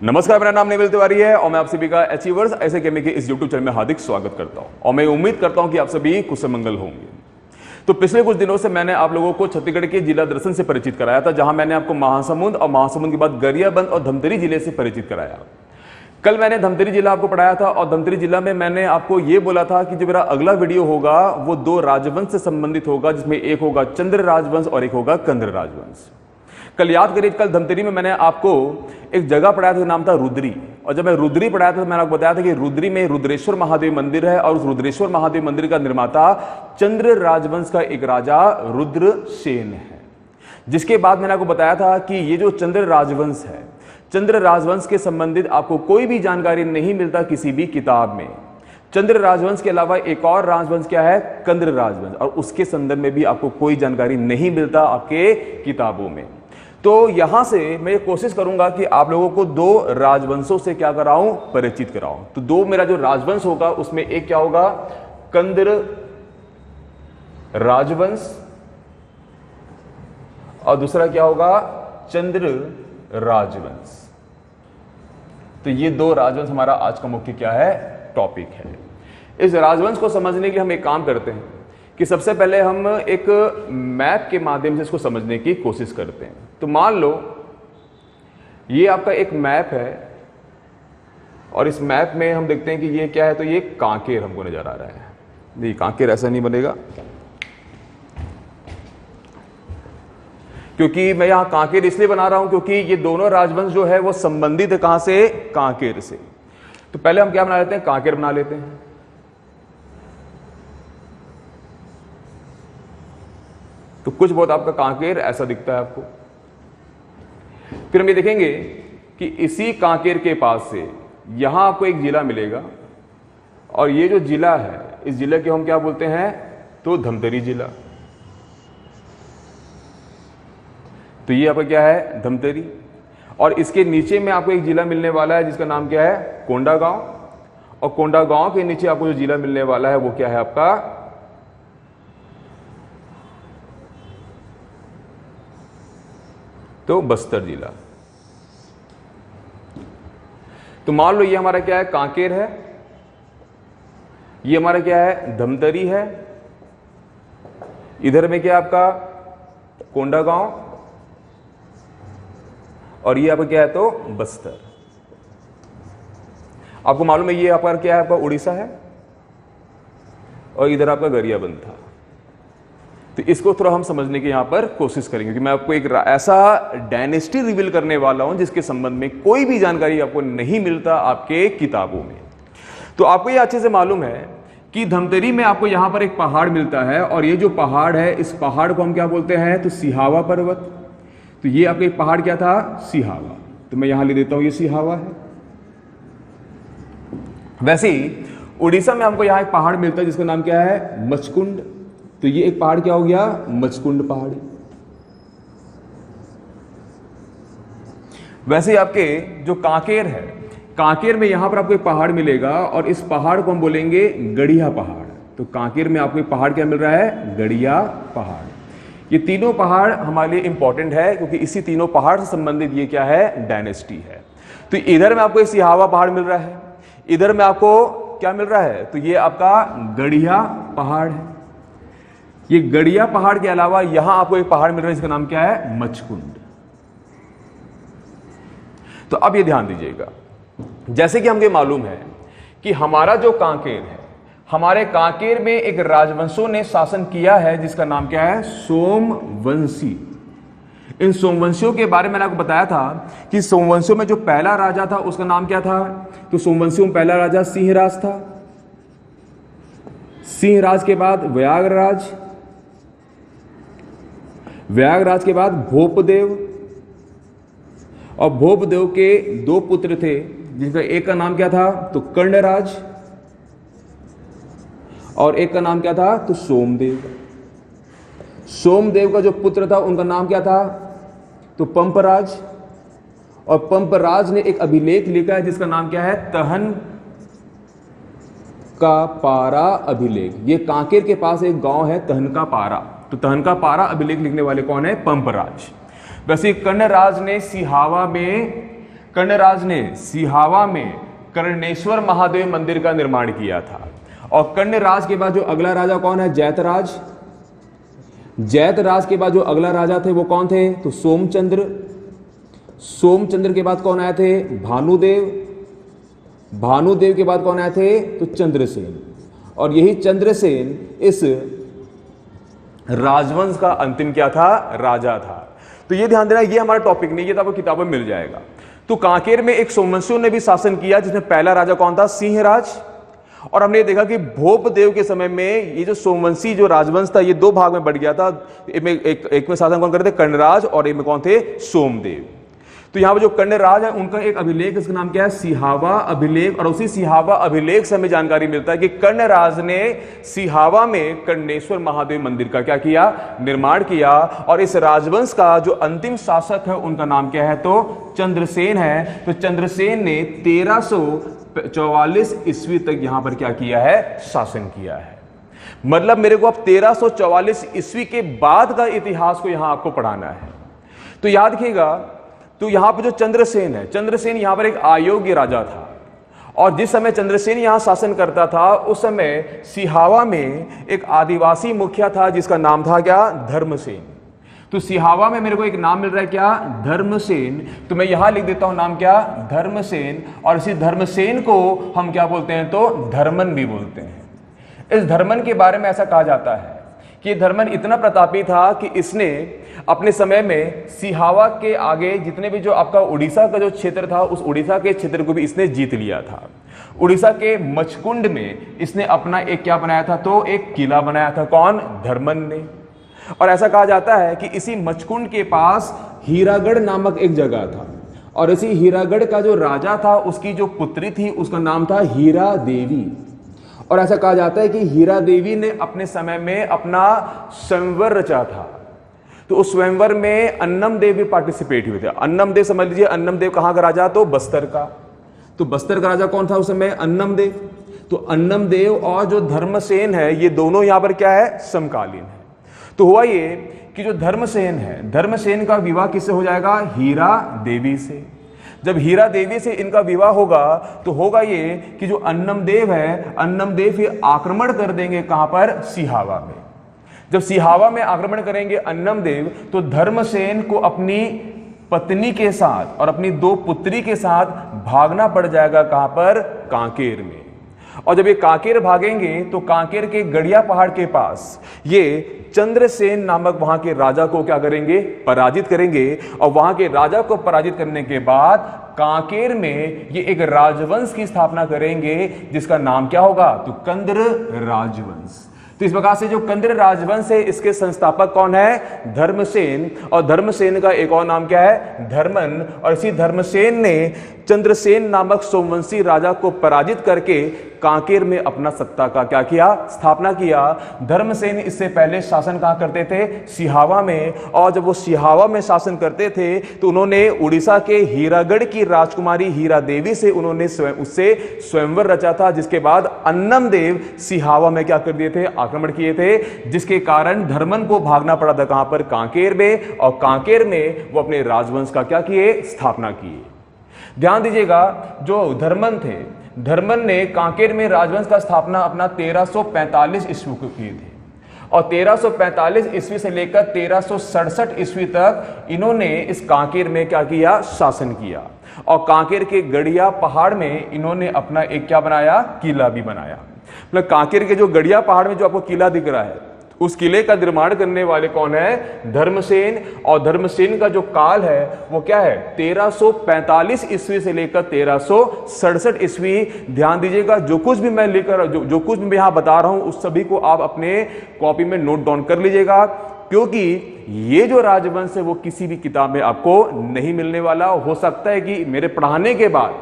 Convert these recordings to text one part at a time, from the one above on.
नमस्कार, मेरा नाम निविल तिवारी है और मैं आप सभी का अचीवर्स ऐसे गेमिंग के इस यूट्यूब चैनल में हार्दिक स्वागत करता हूं और मैं उम्मीद करता हूं कि आप सभी कुशल मंगल होंगे। तो पिछले कुछ दिनों से मैंने आप लोगों को छत्तीसगढ़ के जिला दर्शन से परिचित कराया था, जहां मैंने आपको महासमुंद और महासमुंद के बाद गरियाबंद और धमतरी जिले से परिचित कराया। कल मैंने धमतरी जिला आपको पढ़ाया था और धमतरी जिला में मैंने आपको यह बोला था कि जो मेरा अगला वीडियो होगा वो दो राजवंश से संबंधित होगा, जिसमें एक होगा चंद्र राजवंश और एक होगा कंद्र राजवंश। कल याद करिए, कल धमतरी में मैंने आपको एक जगह पढ़ाया था, नाम था रुद्री। और जब मैं रुद्री पढ़ाया था तो मैंने आपको बताया था कि रुद्री में रुद्रेश्वर महादेव मंदिर है और उस रुद्रेश्वर महादेव मंदिर का निर्माता चंद्र राजवंश का एक राजा रुद्रसेन है। जिसके बाद मैंने आपको बताया था कि ये जो चंद्र राजवंश है, चंद्र राजवंश के संबंधित आपको कोई भी जानकारी नहीं मिलता किसी भी किताब में। चंद्र राजवंश के अलावा एक और राजवंश क्या है, कंद्र राजवंश, और उसके संदर्भ में भी आपको कोई जानकारी नहीं मिलता आपके किताबों में। तो यहां से मैं कोशिश करूंगा कि आप लोगों को दो राजवंशों से क्या कराऊं, परिचित कराऊं। तो दो मेरा जो राजवंश होगा उसमें एक क्या होगा, कंद्र राजवंश, और दूसरा क्या होगा, चंद्र राजवंश। तो ये दो राजवंश हमारा आज का मुख्य क्या है, टॉपिक है। इस राजवंश को समझने के लिए हम एक काम करते हैं कि सबसे पहले हम एक मैप के माध्यम से इसको समझने की कोशिश करते हैं। तो मान लो ये आपका एक मैप है और इस मैप में हम देखते हैं कि ये क्या है, तो ये कांकेर हमको नजर आ रहा है। नहीं, कांकेर ऐसा नहीं बनेगा, क्योंकि मैं यहां कांकेर इसलिए बना रहा हूं क्योंकि ये दोनों राजवंश जो है वो संबंधित है कहां से, कांकेर से। तो पहले हम क्या बना लेते हैं, कांकेर बना लेते हैं। तो कुछ बहुत आपका कांकेर ऐसा दिखता है आपको। फिर हम ये देखेंगे कि इसी कांकेर के पास से यहां आपको एक जिला मिलेगा और ये जो जिला है इस जिले के हम क्या बोलते हैं, तो धमतरी जिला। तो ये आपका क्या है, धमतरी। और इसके नीचे में आपको एक जिला मिलने वाला है जिसका नाम क्या है, कोंडागांव। और कोंडागांव के नीचे आपको जो जिला मिलने वाला है वो क्या है आपका, तो बस्तर जिला। तो मान लो ये हमारा क्या है, कांकेर है, ये हमारा क्या है, धमतरी है, इधर में क्या है आपका कोंडागांव, और ये आपका क्या है, तो बस्तर। आपको मालूम है ये आपका क्या है, आपका उड़ीसा है, और इधर आपका गरियाबंद था। तो इसको थोड़ा हम समझने की यहां पर कोशिश करेंगे कि मैं आपको एक ऐसा डायनेस्टी रिवील करने वाला हूं जिसके संबंध में कोई भी जानकारी आपको नहीं मिलता आपके किताबों में। तो आपको यह अच्छे से मालूम है कि धमतरी में आपको यहां पर एक पहाड़ मिलता है और ये जो पहाड़ है इस पहाड़ को हम क्या बोलते हैं, तो सिहावा पर्वत। तो ये आपका एक पहाड़ क्या था, सिहावा। तो मैं यहां ले देता हूं, ये सिहावा है। वैसे ही उड़ीसा में हमको यहां एक पहाड़ मिलता है जिसका नाम क्या है, मचकुंड। तो ये एक पहाड़ क्या हो गया, मचकुंड पहाड़ी। वैसे आपके जो कांकेर है, कांकेर में यहां पर आपको एक पहाड़ मिलेगा और इस पहाड़ को हम बोलेंगे गड़िया पहाड़। तो कांकेर में आपको एक पहाड़ क्या मिल रहा है, गड़िया पहाड़। ये तीनों पहाड़ हमारे लिए इंपॉर्टेंट है क्योंकि इसी तीनों पहाड़ से संबंधित ये क्या है, डायनेस्टी है। तो इधर में आपको सिहावा पहाड़ मिल रहा है, इधर में आपको क्या मिल रहा है, तो ये आपका गड़िया पहाड़ है। ये गड़िया पहाड़ के अलावा यहां आपको एक पहाड़ मिल रहा है जिसका नाम क्या है, मचकुंड। तो अब ये ध्यान दीजिएगा, जैसे कि हमको मालूम है कि हमारा जो कांकेर है, हमारे कांकेर में एक राजवंशों ने शासन किया है जिसका नाम क्या है, सोमवंशी। इन सोमवंशियों के बारे में मैंने आपको बताया था कि सोमवंशियों में जो पहला राजा था उसका नाम क्या था, तो सोमवंशियों में पहला राजा सिंहराज था। सिंहराज के बाद व्याघ्रराज, व्याघ्रराज के बाद भोपदेव, और भोपदेव के दो पुत्र थे जिनका एक का नाम क्या था, तो कर्णराज, और एक का नाम क्या था, तो सोमदेव। सोमदेव का जो पुत्र था उनका नाम क्या था, तो पंपराज, और पंपराज ने एक अभिलेख लिखा है जिसका नाम क्या है, तहन का पारा अभिलेख। ये कांकेर के पास एक गांव है तहन का पारा। तो तहन का पारा अभिलेख लिखने वाले कौन है, पंपराज। वैसे कर्णराज ने सिहावा में कर्णराज ने सिहावा में कर्णेश्वर महादेव मंदिर का निर्माण किया था। और कर्णराज के बाद जो अगला राजा कौन है? जैतराज। जैतराज के बाद जो अगला राजा थे वो कौन थे? तो सोमचंद्र। सोमचंद्र के बाद कौन आए थे? भानुदेव। भानुदेव के बाद कौन आए थे? तो चंद्रसेन। और यही चंद्रसेन इस राजवंश का अंतिम क्या था? राजा था। तो ये ध्यान देना, ये हमारा टॉपिक नहीं, ये तो आपको किताबों में मिल जाएगा। तो कांकेर में एक सोमवंशियों ने भी शासन किया, जिसमें पहला राजा कौन था? सिंहराज। और हमने देखा कि भोपदेव के समय में ये जो सोमवंशी जो राजवंश था ये दो भाग में बढ़ गया था। एक में शासन कौन करते थे? कर्णराज। और एक में कौन थे? सोमदेव। तो यहां पर जो कर्णराज है उनका एक अभिलेख, इसका नाम क्या है? सिहावा अभिलेख। और उसी सिहावा अभिलेख से हमें जानकारी मिलता है कि कर्णराज ने सिहावा में कर्णेश्वर महादेव मंदिर का क्या किया? निर्माण किया। और इस राजवंश का जो अंतिम शासक है उनका नाम क्या है? तो चंद्रसेन है। तो चंद्रसेन ने 1344 ईस्वी तक यहां पर क्या किया है? शासन किया है। मतलब मेरे को अब 1344 ईस्वी के बाद का इतिहास को यहां आपको पढ़ाना है। तो याद रखिएगा, तो यहां पर जो चंद्रसेन है, चंद्रसेन यहां पर एक अयोग्य राजा था। और जिस समय चंद्रसेन यहां शासन करता था उस समय सिहावा में एक आदिवासी मुखिया था जिसका नाम था क्या? धर्मसेन। तो सिहावा में मेरे को एक नाम मिल रहा है क्या? धर्मसेन। तो मैं यहां लिख देता हूं नाम क्या? धर्मसेन। और इसी धर्मसेन को हम क्या बोलते हैं? तो धर्मन भी बोलते हैं। इस धर्मन के बारे में ऐसा कहा जाता है कि धर्मन इतना प्रतापी था कि इसने अपने समय में सिहावा के आगे जितने भी जो आपका उड़ीसा का जो क्षेत्र था उस उड़ीसा के क्षेत्र को भी इसने जीत लिया था। उड़ीसा के मचकुंड में इसने अपना एक क्या बनाया था? तो एक किला बनाया था। कौन? धर्मन ने। और ऐसा कहा जाता है कि इसी मचकुंड के पास हीरागढ़ नामक एक जगह था। और इसी हीरागढ़ का जो राजा था उसकी जो पुत्री थी उसका नाम था हीरा देवी। और ऐसा कहा जाता है कि हीरा देवी ने अपने समय में अपना स्वयंवर रचा था। तो उस स्वयंवर में अन्नम देव भी पार्टिसिपेट हुए थे। अन्नम देव समझ लीजिए, अन्नम देव कहां का राजा? तो बस्तर का। तो बस्तर का राजा कौन था उस समय? अन्नम देव। तो अन्नम देव और जो धर्मसेन है ये दोनों यहां पर क्या है? समकालीन है। तो हुआ ये कि जो धर्मसेन है, धर्मसेन का विवाह किससे हो जाएगा? हीरा देवी से। जब हीरा देवी से इनका विवाह होगा तो होगा ये कि जो अन्नम देव है, अन्नम देव फिर आक्रमण कर देंगे कहां पर? सिहावा में। जब सिहावा में आक्रमण करेंगे अन्नम देव तो धर्मसेन को अपनी पत्नी के साथ और अपनी दो पुत्री के साथ भागना पड़ जाएगा कहां पर? कांकेर में। और जब ये कांकेर भागेंगे तो कांकेर के गड़िया पहाड़ के पास ये चंद्रसेन नामक वहां के राजा को क्या करेंगे? पराजित करेंगे। और वहां के राजा को पराजित करने के बाद कांकेर में ये एक राजवंश की स्थापना करेंगे जिसका नाम क्या होगा? तो कंद्र राजवंश। तो इस प्रकार से जो कंद्र राजवंश है इसके संस्थापक कौन है? धर्मसेन। और धर्मसेन का एक और नाम क्या है? धर्मन। और इसी धर्मसेन ने चंद्रसेन नामक सोमवंशी राजा को पराजित करके कांकेर में अपना सत्ता का क्या किया? स्थापना किया। धर्मसेन इससे पहले शासन कहां करते थे? सिहावा में। और जब वो सिहावा में शासन करते थे तो उन्होंने उड़ीसा के हीरागढ़ की राजकुमारी हीरा देवी से उन्होंने उससे स्वयंवर रचा था, जिसके बाद अन्नम देव सिहावा में क्या कर दिए थे? आक्रमण किए थे, जिसके कारण धर्मन को भागना पड़ा था कहां पर? कांकेर में। और कांकेर में वो अपने राजवंश का क्या किए? स्थापना किए। ध्यान दीजिएगा, जो धर्मन थे, धर्मन ने कांकेर में राजवंश का स्थापना अपना 1345 ईस्वी को किए थे। और 1345 ईस्वी से लेकर 1367 ईस्वी तक इन्होंने इस कांकेर में क्या किया? शासन किया। और कांकेर के गड़िया पहाड़ में इन्होंने अपना एक क्या बनाया? किला भी बनाया। मतलब कांकेर के जो गड़िया पहाड़ में जो आपको किला दिख रहा है उस किले का निर्माण करने वाले कौन है? धर्मसेन। और धर्मसेन का जो काल है वो क्या है? 1345 ईस्वी से लेकर 1367 ईस्वी। ध्यान दीजिएगा, जो कुछ भी मैं लेकर जो कुछ भी यहां बता रहा हूं उस सभी को आप अपने कॉपी में नोट डाउन कर लीजिएगा, क्योंकि ये जो राजवंश है वो किसी भी किताब में आपको नहीं मिलने वाला। हो सकता है कि मेरे पढ़ाने के बाद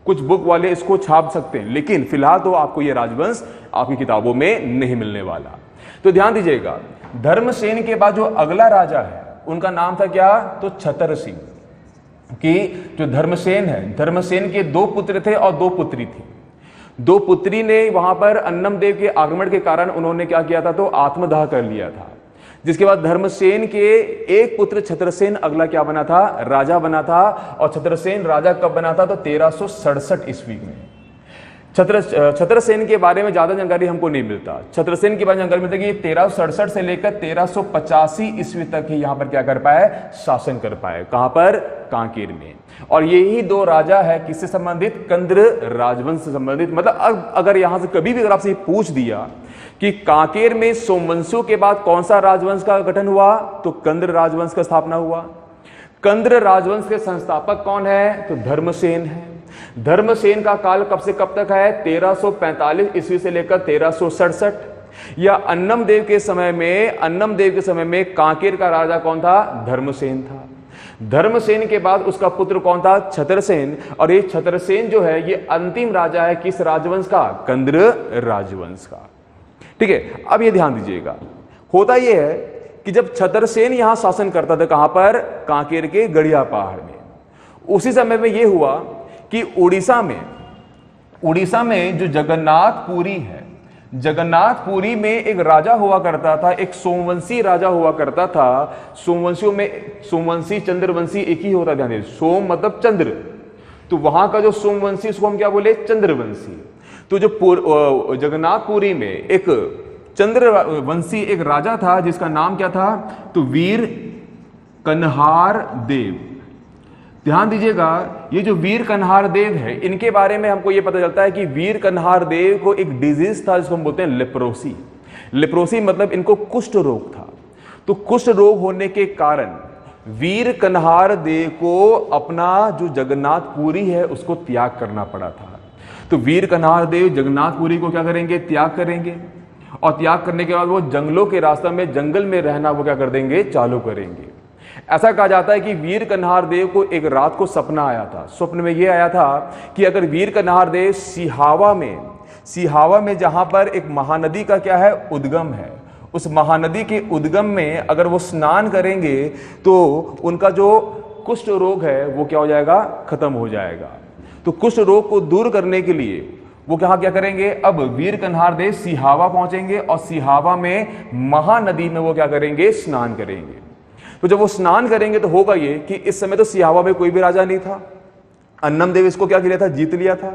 कुछ बुक वाले इसको छाप सकते हैं, लेकिन फिलहाल तो आपको ये राजवंश आपकी किताबों में नहीं मिलने वाला। तो ध्यान दीजिएगा, धर्मसेन के बाद जो अगला राजा है उनका नाम था क्या? तो छतर सिंह। कि जो धर्मसेन है, धर्मसेन के दो पुत्र थे और दो पुत्री थी। दो पुत्री ने वहां पर अन्नम देव के आगमन के कारण उन्होंने क्या किया था? तो आत्मदाह कर लिया था, जिसके बाद धर्मसेन के एक पुत्र छत्रसेन अगला क्या बना था, राजा बना था। और छत्रसेन राजा कब बना था, तो 1367 ईस्वी में। छत्रसेन के बारे में ज्यादा जानकारी हमको नहीं मिलता। छत्रसेन के बारे में जानकारी मिलता है कि 1367 से लेकर 1385 ईस्वी तक ही यहां पर क्या कर पाए, शासन कर पाए। कहां पर, कांकेर में। और यही दो राजा है किससे संबंधित, कंद्र राजवंश से संबंधित। मतलब अगर यहां से कभी भी अगर आपसे पूछ दिया कि कांकेर में सोमवंशियों के बाद कौन सा राजवंश का गठन हुआ, तो कंद्र राजवंश का स्थापना हुआ। कंद्र राजवंश के संस्थापक कौन है, तो धर्मसेन है। धर्मसेन का काल कब से कब तक है, 1345 ईस्वी से लेकर 1367। या अन्नम देव के समय में कांकेर का राजा कौन था, धर्मसेन था। धर्मसेन के बाद उसका पुत्र कौन था, छत्रसेन। और ये छत्रसेन जो है ये अंतिम राजा है किस राजवंश का, कंद्र राजवंश का। ठीक है, अब ये ध्यान दीजिएगा, होता यह है कि जब छत्रसेन यहां शासन करता था, कहां पर, कांकेर के गड़िया पहाड़ में, उसी समय में यह हुआ कि उड़ीसा में जो जगन्नाथपुरी है, जगन्नाथपुरी में एक राजा हुआ करता था, एक सोमवंशी राजा हुआ करता था। सोमवंशियों में सोमवंशी चंद्रवंशी एक ही होता, ध्यान दीजिए, सोम मतलब चंद्र, तो वहां का जो सोमवंशी उसको हम क्या बोले, चंद्रवंशी। तो जो जगन्नाथपुरी में एक चंद्रवंशी एक राजा था जिसका नाम क्या था, तो वीर कन्हार देव। ध्यान दीजिएगा, ये जो वीर कन्हार देव है, इनके बारे में हमको ये पता चलता है कि वीर कन्हार देव को एक डिजीज था जिसको हम बोलते हैं लेप्रोसी। लेप्रोसी मतलब इनको कुष्ठ रोग था। तो कुष्ठ रोग होने के कारण वीर कन्हार देव को अपना जो जगन्नाथपुरी है उसको त्याग करना पड़ा था। तो वीर कन्हार देव जगन्नाथपुरी को क्या करेंगे, त्याग करेंगे। और त्याग करने के बाद वो जंगलों के रास्ते में, जंगल में रहना वो क्या कर देंगे, चालू करेंगे। ऐसा कहा जाता है कि वीर कन्हार देव को एक रात को सपना आया था। स्वप्न में यह आया था कि अगर वीर कन्हार देव सिहावा में जहां पर एक महानदी का क्या है, उद्गम है, उस महानदी के उद्गम में अगर वो स्नान करेंगे तो उनका जो कुष्ठ रोग है वो क्या हो जाएगा, खत्म हो जाएगा। तो कुष्ठ रोग को दूर करने के लिए वो क्या करेंगे, अब वीर कन्हार देव सिहावा पहुंचेंगे और सिहावा में महानदी में वो क्या करेंगे, स्नान करेंगे। तो जब वो स्नान करेंगे तो होगा ये कि इस समय तो सिहावा में कोई भी राजा नहीं था, अन्नम देव इसको क्या किया था, जीत लिया था।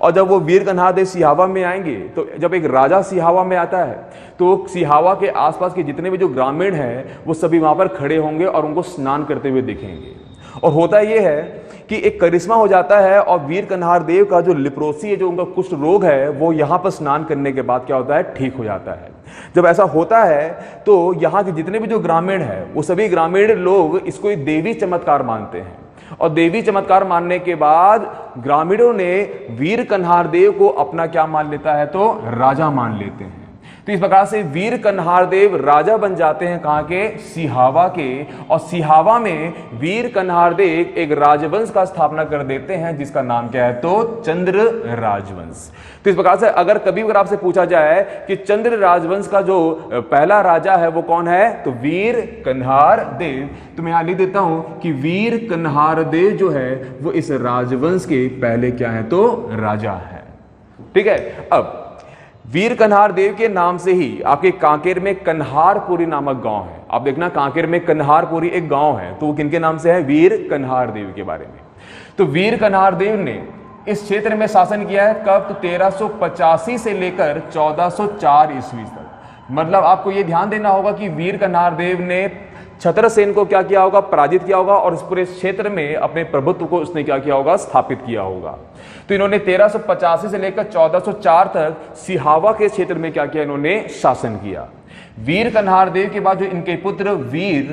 और जब वो वीर कन्हार देव सिहावा में आएंगे, तो जब एक राजा सिहावा में आता है तो सिहावा के आसपास के जितने भी जो ग्रामीण हैं वो सभी वहां पर खड़े होंगे और उनको स्नान करते हुए दिखेंगे। और होता यह है कि एक करिश्मा हो जाता है और वीर कन्हार देव का जो लिप्रोसी है, जो उनका कुष्ठ रोग है, वो यहां पर स्नान करने के बाद क्या होता है, ठीक हो जाता है। जब ऐसा होता है तो यहाँ के जितने भी जो ग्रामीण है वो सभी ग्रामीण लोग इसको एक देवी चमत्कार मानते हैं। और देवी चमत्कार मानने के बाद ग्रामीणों ने वीर कन्हार देव को अपना क्या मान लेता है, तो राजा मान लेते हैं। तो इस प्रकार से वीर कन्हार देव राजा बन जाते हैं, कहां के, सिहावा के। और सिहावा में वीर कन्हार देव एक राजवंश का स्थापना कर देते हैं जिसका नाम क्या है, तो चंद्र राजवंश। तो इस प्रकार से अगर आपसे पूछा जाए कि चंद्र राजवंश का जो पहला राजा है वो कौन है, तो वीर कन्हार देव। तो मैं यहां लिख देता हूं कि वीर कन्हार देव जो है वो इस राजवंश के पहले क्या है, तो राजा है। ठीक है, अब वीर कन्हार देव के नाम से ही आपके कांकेर में कन्हारपुरी नामक गांव है। आप देखना कांकेर में कन्हारपुरी एक गांव है, तो वो किनके नाम से है, वीर कन्हार देव के बारे में। तो वीर कन्हार देव ने इस क्षेत्र में शासन किया है कब, तो 1385 से लेकर 1404 ईस्वी तक। मतलब आपको यह ध्यान देना होगा कि वीर कन्हार देव ने छत्रसेन को क्या किया होगा, पराजित किया होगा और इस पूरे क्षेत्र में अपने प्रभुत्व को उसने क्या किया होगा, स्थापित किया होगा। तो इन्होंने 1385 से लेकर 1404 तक सिहावा के क्षेत्र में क्या किया, इन्होंने शासन किया। वीर कन्हार देव के बाद जो इनके पुत्र वीर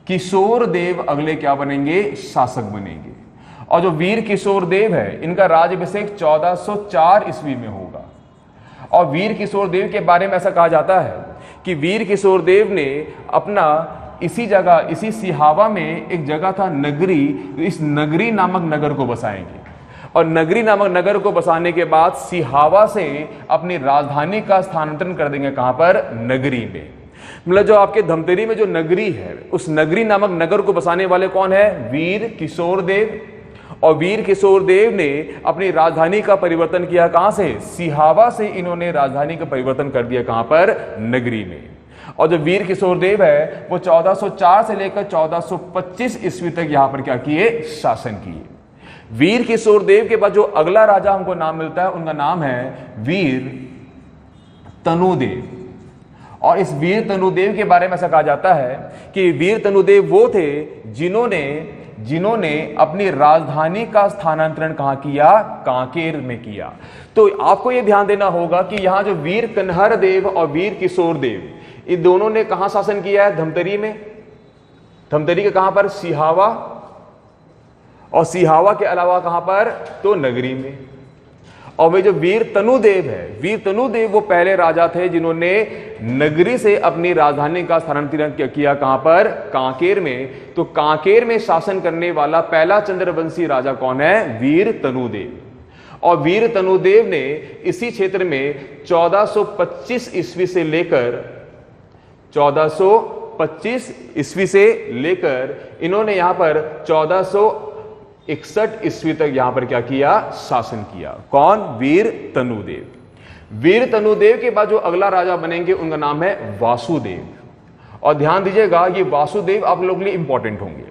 किशोर देव अगले क्या बनेंगे, शासक बनेंगे। और जो वीर किशोर देव है इनका राज्याभिषेक 1404 ईस्वी में होगा। और वीर किशोर देव के बारे में ऐसा कहा जाता है कि वीर किशोर देव ने अपना इसी जगह, इसी सिहावा में एक जगह था नगरी, इस नगरी नामक नगर को बसाएंगे। और नगरी नामक नगर को बसाने के बाद सिहावा से अपनी राजधानी का स्थानांतरण कर देंगे, कहां पर, नगरी में। मतलब जो आपके धमतरी में जो नगरी है, उस नगरी नामक नगर को बसाने वाले कौन है, वीर किशोर देव। और वीर किशोर देव ने अपनी राजधानी का परिवर्तन किया, कहां से, सिहावा से इन्होंने राजधानी का परिवर्तन कर दिया, कहां पर, नगरी में। और जो वीर किशोर देव है वो 1404 से लेकर 1425 ईस्वी तक यहां पर क्या किए, शासन किए। वीर किशोर देव के बाद जो अगला राजा हमको नाम मिलता है उनका नाम है वीर तनुदेव। और इस वीर तनुदेव के बारे में ऐसा कहा जाता है कि वीर तनुदेव वो थे जिन्होंने अपनी राजधानी का स्थानांतरण कहां किया, कांकेर में किया। तो आपको यह ध्यान देना होगा कि यहां जो वीर कन्हर देव और वीर किशोर देव, इन दोनों ने कहां शासन किया है, धमतरी में। धमतरी के कहां पर, सिहावा, और सिहावा के अलावा कहां पर, तो नगरी में। और वे जो वीर तनुदेव है, वीर तनुदेव वो पहले राजा थे जिन्होंने नगरी से अपनी राजधानी का स्थानांतरण किया, कहां पर, कांकेर में। तो कांकेर में शासन करने वाला पहला चंद्रवंशी राजा कौन है, वीर तनुदेव। और वीर तनुदेव ने इसी क्षेत्र में 1425 ईस्वी से लेकर 1425 ईस्वी से लेकर इन्होंने यहां पर 1461 ईस्वी तक यहां पर क्या किया, शासन किया। कौन, वीर तनुदेव। वीर तनुदेव के बाद जो अगला राजा बनेंगे उनका नाम है वासुदेव। और ध्यान दीजिएगा, ये वासुदेव आप लोगों के लिए इंपॉर्टेंट होंगे।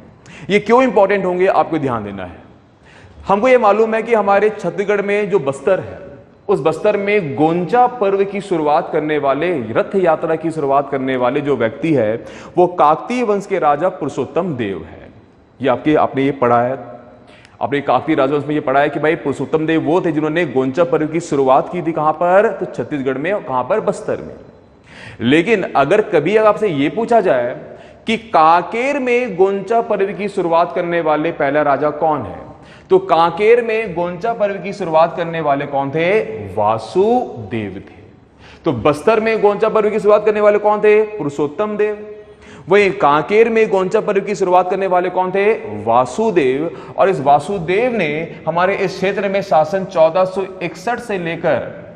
ये क्यों इंपॉर्टेंट होंगे आपको ध्यान देना है। हमको ये मालूम है कि हमारे छत्तीसगढ़ में जो बस्तर है, उस बस्तर में गोंचा पर्व की शुरुआत करने वाले, रथ यात्रा की शुरुआत करने वाले जो व्यक्ति है वो काकतीय वंश के राजा पुरुषोत्तम देव है। ये आपने ये पढ़ा है, आपने काकतीय राजवंश में ये पढ़ा है कि भाई पुरुषोत्तम देव वो थे जिन्होंने गोंचा पर्व की शुरुआत की थी। कहां पर, तो छत्तीसगढ़ में। और कहां पर, बस्तर में। लेकिन अगर कभी आपसे ये पूछा जाए कि कांकेर में गोंचा पर्व की शुरुआत करने वाले पहला राजा कौन है, तो कांकेर में गोंचा पर्व की शुरुआत करने वाले कौन थे, वासुदेव थे। तो बस्तर में गोंचा पर्व की शुरुआत करने वाले कौन थे, पुरुषोत्तम देव। वहीं कांकेर में गोंचा पर्व की शुरुआत करने वाले कौन थे, वासुदेव। और इस वासुदेव ने हमारे इस क्षेत्र में शासन 1461 से लेकर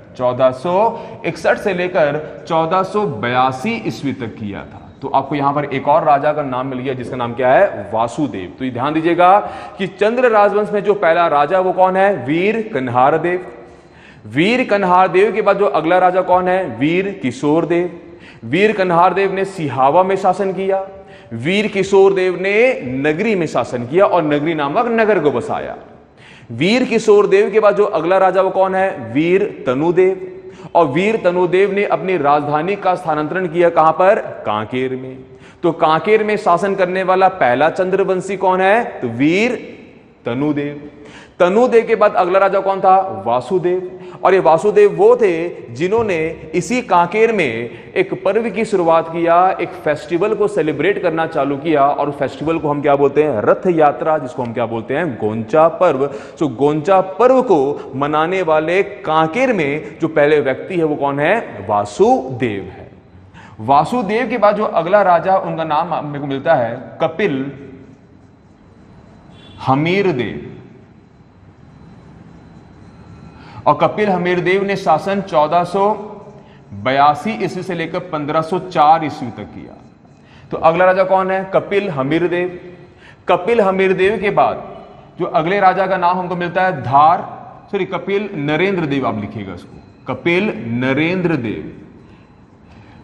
1482 ईस्वी तक किया था। तो आपको यहां पर एक और राजा का नाम मिल गया जिसका नाम क्या है, वासुदेव। तो ये ध्यान दीजिएगा कि चंद्र राजवंश में जो पहला राजा वो कौन है, वीर कन्हार देव। वीर कन्हार देव के बाद जो अगला राजा कौन है, वीर किशोर देव। वीर कन्हार देव ने सिहावा में शासन किया। वीर किशोर देव ने नगरी में शासन किया और नगरी नामक नगर को बसाया। वीर किशोर देव के बाद जो अगला राजा वो कौन है, वीर तनुदेव। और वीर तनुदेव ने अपनी राजधानी का स्थानांतरण किया, कहां पर, कांकेर में। तो कांकेर में शासन करने वाला पहला चंद्रवंशी कौन है, तो वीर तनुदेव। तनुदेव के बाद अगला राजा कौन था, वासुदेव। और ये वासुदेव वो थे जिन्होंने इसी कांकेर में एक पर्व की शुरुआत किया, एक फेस्टिवल को सेलिब्रेट करना चालू किया। और फेस्टिवल को हम क्या बोलते हैं, रथ यात्रा, जिसको हम क्या बोलते हैं, गोंचा पर्व। तो गोंचा पर्व को मनाने वाले कांकेर में जो पहले व्यक्ति है वो कौन है, वासुदेव है। वासुदेव के बाद जो अगला राजा, उनका नाम मेरे को मिलता है कपिल हमीरदेव। और कपिल हमीरदेव ने शासन 1482 ईस्वी से लेकर 1504 ईस्वी तक किया। तो अगला राजा कौन है, कपिल हमीरदेव। कपिल हमीरदेव के बाद जो अगले राजा का नाम हमको मिलता है कपिल नरेंद्र देव। आप लिखिएगा इसको, कपिल नरेंद्र देव।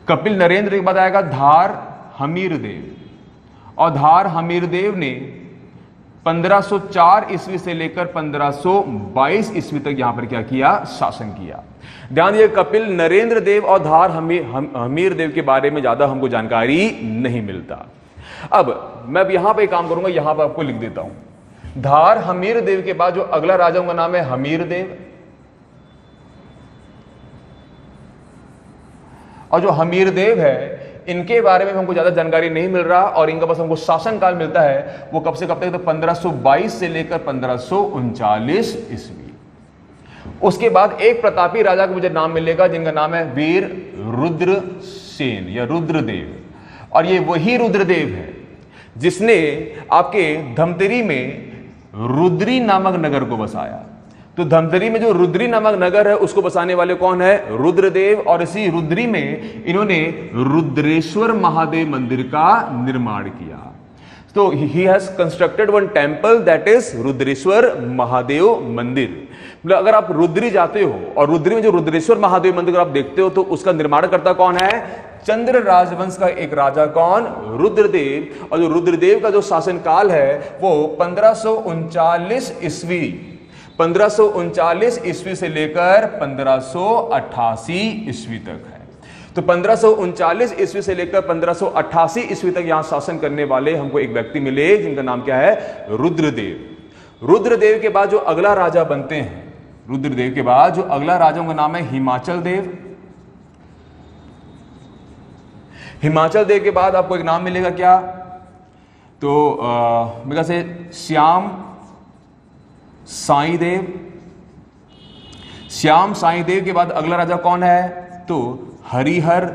कपिल नरेंद्र के बाद आएगा धार हमीरदेव। और धार हमीरदेव ने 1504 ईस्वी से लेकर 1522 ईस्वी तक यहां पर क्या किया, शासन किया। ध्यान दिए, कपिल नरेंद्र देव और धार हमीर देव के बारे में ज्यादा हमको जानकारी नहीं मिलता। अब मैं यहां पर काम करूंगा, यहां पर आपको लिख देता हूं। धार हमीर देव के बाद जो अगला राजा का नाम है हमीर देव। और जो हमीर देव है इनके बारे में हमको ज्यादा जानकारी नहीं मिल रहा, और इनका बस हमको शासन काल मिलता है वो कब से कब तक, तो 1522 से लेकर 1539 ईस्वी। उसके बाद एक प्रतापी राजा का मुझे नाम मिलेगा जिनका नाम है वीर रुद्रसेन या रुद्रदेव। और ये वही रुद्रदेव है जिसने आपके धमतरी में रुद्री नामक नगर को बसाया। तो धमतरी में जो रुद्री नामक नगर है उसको बसाने वाले कौन है, रुद्रदेव। और इसी रुद्री में इन्होंने रुद्रेश्वर महादेव मंदिर का निर्माण किया। तो he has constructed one temple that is Rudreshwar Mahadev मंदिर। मतलब अगर आप रुद्री जाते हो और रुद्री में जो रुद्रेश्वर महादेव मंदिर आप देखते हो तो उसका निर्माणकर्ता कौन है? चंद्र राजवंश का एक राजा कौन? रुद्रदेव। और जो रुद्रदेव का जो शासनकाल है वो 1539 ईस्वी 1539 ईस्वी से लेकर 1588 ईस्वी तक है। तो 1539 ईस्वी से लेकर 1588 ईस्वी तक यहां शासन करने वाले हमको एक व्यक्ति मिले जिनका नाम क्या है? रुद्रदेव। रुद्रदेव के बाद जो अगला राजा बनते हैं, रुद्रदेव के बाद जो अगला राजा का नाम है हिमाचल देव। हिमाचल देव के बाद आपको एक नाम मिलेगा क्या? तो मेरे से श्याम साई देव। श्याम साई देव के बाद अगला राजा कौन है? तो हरिहर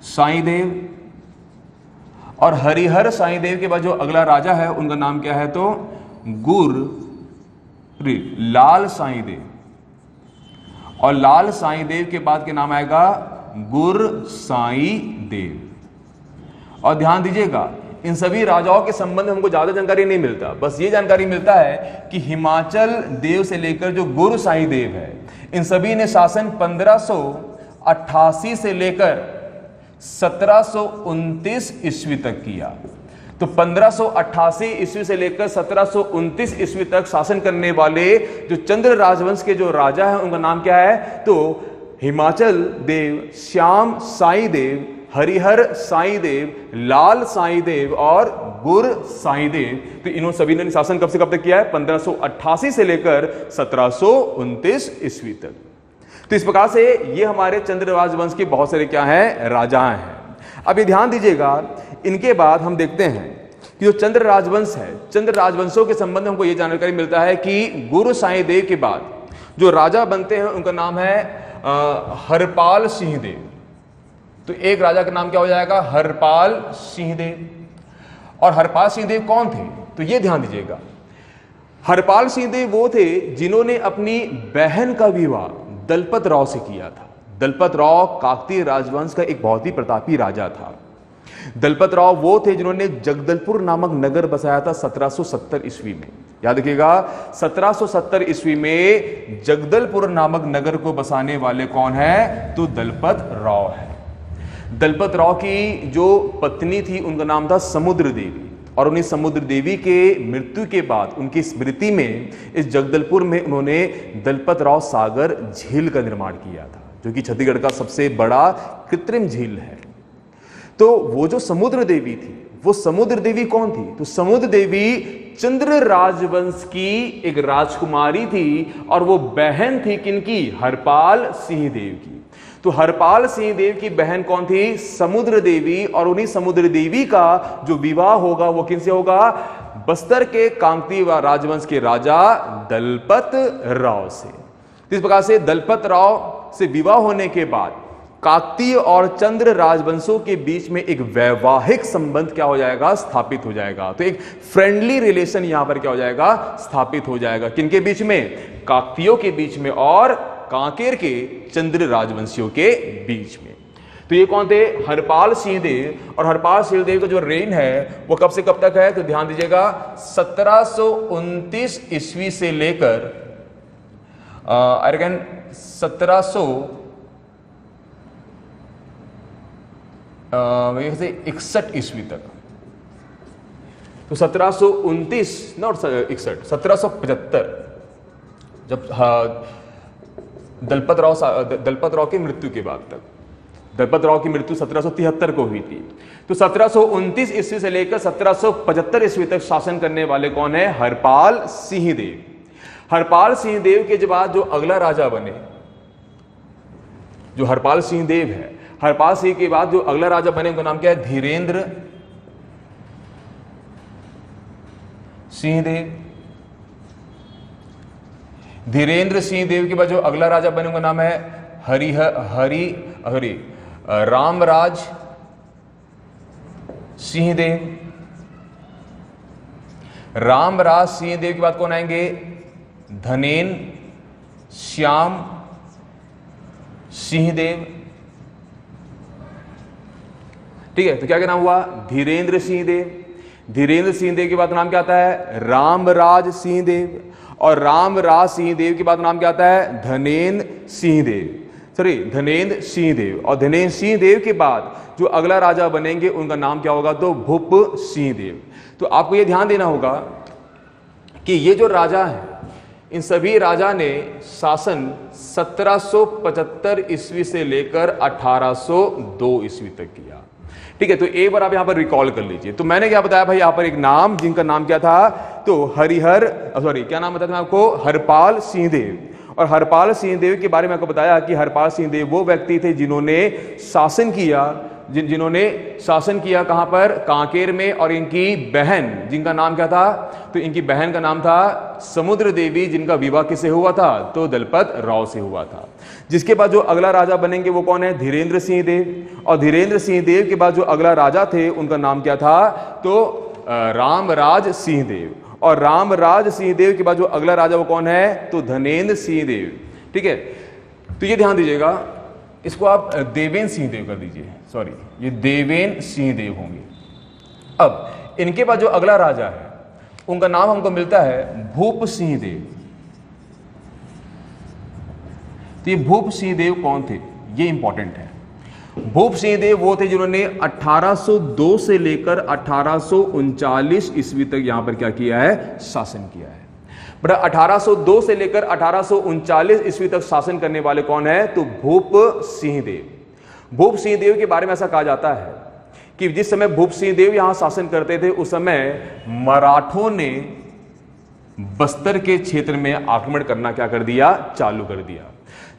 साई देव। और हरिहर साई देव के बाद जो अगला राजा है उनका नाम क्या है? तो लाल साई देव। और लाल साई देव के बाद के नाम आएगा गुर साई देव। और ध्यान दीजिएगा, इन सभी राजाओं के संबंध में हमको ज्यादा जानकारी नहीं मिलता, बस ये जानकारी मिलता है कि हिमाचल देव से लेकर जो गुरु साई देव है, इन सभी ने शासन 1588 से लेकर 1729 ईस्वी तक किया। तो 1588 ईस्वी से लेकर 1729 ईस्वी तक शासन करने वाले जो चंद्र राजवंश के जो राजा हैं उनका नाम क्या है? तो हिमाचल देव, श्याम साई देव, हरिहर साई देव, लाल साई देव और गुर साई देव। तो इन सभी ने शासन कब से कब तक किया है? 1588 से लेकर 1729 ईस्वी तक। तो इस प्रकार से ये हमारे चंद्र राजवंश के बहुत सारे क्या हैं? राजा हैं। अब ये ध्यान दीजिएगा, इनके बाद हम देखते हैं कि जो चंद्र राजवंश है, चंद्र राजवंशों के संबंध में हमको ये जानकारी मिलता है कि गुरु साई देव के बाद जो राजा बनते हैं उनका नाम है हरपाल सिंह देव। तो एक राजा का नाम क्या हो जाएगा? हरपाल सिंह देव। और हरपाल सिंह देव कौन थे? तो ये ध्यान दीजिएगा, हरपाल सिंह देव वो थे जिन्होंने अपनी बहन का विवाह दलपत राव से किया था। दलपत राव काकतीय राजवंश का एक बहुत ही प्रतापी राजा था। दलपत राव वो थे जिन्होंने जगदलपुर नामक नगर बसाया था 1770 ईस्वी में। याद रखिएगा, 1770 ईस्वी में जगदलपुर नामक नगर को बसाने वाले कौन है? तो दलपत राव है। दलपत राव की जो पत्नी थी उनका नाम था समुद्र देवी। और उन्हीं समुद्र देवी के मृत्यु के बाद उनकी स्मृति में इस जगदलपुर में उन्होंने दलपत राव सागर झील का निर्माण किया था, जो कि छत्तीसगढ़ का सबसे बड़ा कृत्रिम झील है। तो वो जो समुद्र देवी थी, वो समुद्र देवी कौन थी? तो समुद्र देवी चंद्र राजवंश की एक राजकुमारी थी और वो बहन थी किनकी? हरपाल सिंह देव की। तो हरपाल सिंह देव की बहन कौन थी? समुद्र देवी। और उन्हीं समुद्र देवी का जो विवाह होगा वो किनसे होगा? बस्तर के काकतीय राजवंश के राजा दलपत राव से। इस प्रकार से दलपत राव से विवाह होने के बाद काकतीय और चंद्र राजवंशों के बीच में एक वैवाहिक संबंध क्या हो जाएगा? स्थापित हो जाएगा। तो एक फ्रेंडली रिलेशन यहां पर क्या हो जाएगा? स्थापित हो जाएगा। किनके बीच में? काकतीयों के बीच में और कांकेर के चंद्र राजवंशियों के बीच में। तो ये कौन थे? हरपाल सिंह देव। और हरपाल सिंह देव का जो रेन है वो कब से कब तक है? तो ध्यान दीजिएगा, 1729 ईस्वी से लेकर 1761 ईस्वी तक। तो 1729 नॉट 61, 1775 जब दलपत राव की मृत्यु के बाद तक। दलपत राव की मृत्यु 1773 को हुई थी। तो 1729 ईस्वी से लेकर 1775 ईस्वी तक शासन करने वाले कौन है? हरपाल सिंह देव। हरपाल सिंह देव के बाद जो अगला राजा बने, जो हरपाल सिंह देव है, हरपाल सिंह के बाद जो अगला राजा बने उनका नाम क्या है? धीरेन्द्र सिंह देव। धीरेन्द्र सिंह देव के बाद जो अगला राजा बने उनका नाम है रामराज सिंह देव। रामराज सिंह देव के बाद कौन आएंगे? धनेन श्याम सिंह देव। ठीक है, तो क्या नाम हुआ? धीरेन्द्र सिंह देव। धीरेन्द्र सिंह देव के बाद नाम क्या आता है? रामराज सिंह देव। और रामराज सिंह देव के बाद नाम क्या आता है? धनेन्द्र सिंह देव, सॉरी धनेन्द्र सिंह देव। और धनेन्द्र सिंह देव के बाद जो अगला राजा बनेंगे उनका नाम क्या होगा? तो भूप सिंह देव। तो आपको यह ध्यान देना होगा कि ये जो राजा हैं, इन सभी राजा ने शासन 1775 ईस्वी से लेकर 1802 ईस्वी तक किया। ठीक है, तो एक बार आप यहां पर रिकॉल कर लीजिए। तो मैंने क्या बताया भाई, यहां पर एक नाम, जिनका नाम क्या था? तो क्या नाम बताया था आपको? हरपाल सिंह देव। और हरपाल सिंह देव के बारे में आपको बताया कि हरपाल सिंह देव वो व्यक्ति थे जिन्होंने शासन किया, जिन्होंने शासन किया कहां पर? कांकेर में। और इनकी बहन, जिनका नाम क्या था? तो इनकी बहन का नाम था समुद्र देवी, जिनका विवाह किससे हुआ था? तो दलपत राव से हुआ था। जिसके बाद जो अगला राजा बनेंगे वो कौन है? धीरेन्द्र सिंह देव। और धीरेन्द्र सिंह देव के बाद जो अगला राजा थे उनका नाम क्या था? तो रामराज सिंह देव। और रामराज सिंह देव के बाद जो अगला राजा वो कौन है? तो धनेन्द्र सिंह देव। ठीक है, तो ये ध्यान दीजिएगा, इसको आप देवेंद्र सिंह देव कर दीजिए, सॉरी ये देवेंद्र सिंह देव होंगे। अब इनके बाद जो अगला राजा है उनका नाम हमको मिलता है भूप सिंह देव। तो ये भूप सिंह देव कौन थे? ये इंपॉर्टेंट है। भूप सिंह देव वो थे जिन्होंने 1802 से लेकर 1839 ईस्वी तक यहां पर क्या किया है? शासन किया है। बट 1802 से लेकर 1839 ईस्वी तक शासन करने वाले कौन है? तो भूप सिंह देव। भूप सिंह देव के बारे में ऐसा कहा जाता है कि जिस समय भूप सिंह देव यहां शासन करते थे उस समय मराठों ने बस्तर के क्षेत्र में आक्रमण करना क्या कर दिया? चालू कर दिया।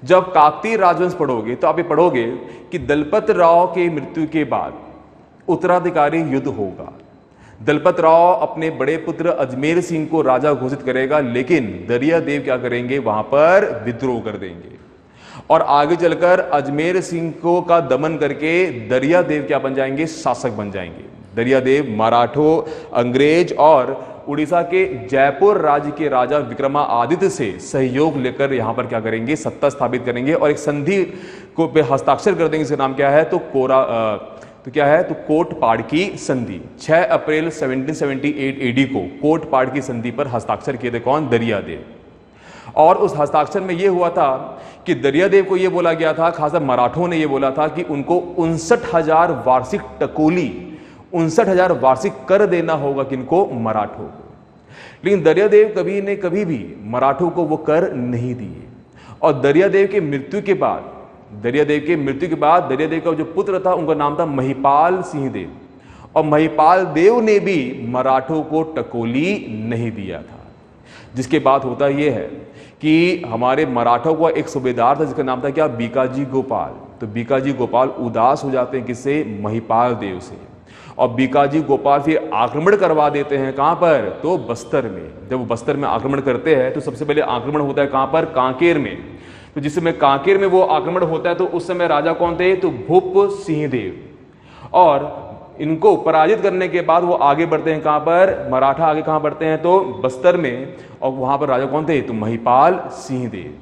जब काकतीय राजवंश पढ़ोगे तो आप ये पढ़ोगे कि दलपत राव के मृत्यु के बाद उत्तराधिकारी युद्ध होगा। दलपत राव अपने बड़े पुत्र अजमेर सिंह को राजा घोषित करेगा, लेकिन दरिया देव क्या करेंगे? वहां पर विद्रोह कर देंगे और आगे चलकर अजमेर सिंह को का दमन करके दरिया देव क्या बन जाएंगे? शासक बन जाएंगे। दरिया देव मराठों, अंग्रेज और उड़ीसा के जयपुर राज्य के राजा विक्रमादित्य से सहयोग लेकर यहां पर क्या करेंगे? सत्ता स्थापित करेंगे और एक संधि को पे हस्ताक्षर कर देंगे। इसका नाम क्या है? तो क्या है? तो कोटपाड़ की संधि। 6 अप्रैल 1778 एडी को कोटपाड़ की संधि पर हस्ताक्षर किए थे कौन? दरिया देव। और उस हस्ताक्षर में यह हुआ था कि दरिया देव को यह बोला गया था, खासकर मराठों ने यह बोला था कि उनको 59,000 वार्षिक टकोली, 59,000 वार्षिक कर देना होगा किनको? मराठों को। लेकिन दरिया देव कभी भी मराठों को वो कर नहीं दिए। और दरिया देव की मृत्यु के बाद दरिया देव का जो पुत्र था उनका नाम था महिपाल सिंह देव। और महिपाल देव ने भी मराठों को टकोली नहीं दिया था। जिसके बाद होता यह है कि हमारे मराठों का एक सूबेदार था जिसका नाम था क्या? बीकाजी गोपाल। तो बीकाजी गोपाल उदास हो जाते हैं किससे? महिपाल देव से। और बीकाजी गोपाल फिर आक्रमण करवा देते हैं कहां पर? तो बस्तर में। जब वो बस्तर में आक्रमण करते हैं तो सबसे पहले आक्रमण होता है कहां पर? कांकेर में। तो जिस समय कांकेर में वो आक्रमण होता है तो उस समय राजा कौन थे? तो भूप सिंह देव। और इनको पराजित करने के बाद वो आगे बढ़ते हैं कहां पर? मराठा आगे कहां बढ़ते हैं? तो बस्तर में। और वहां पर राजा कौन थे? तो महिपाल सिंह देव।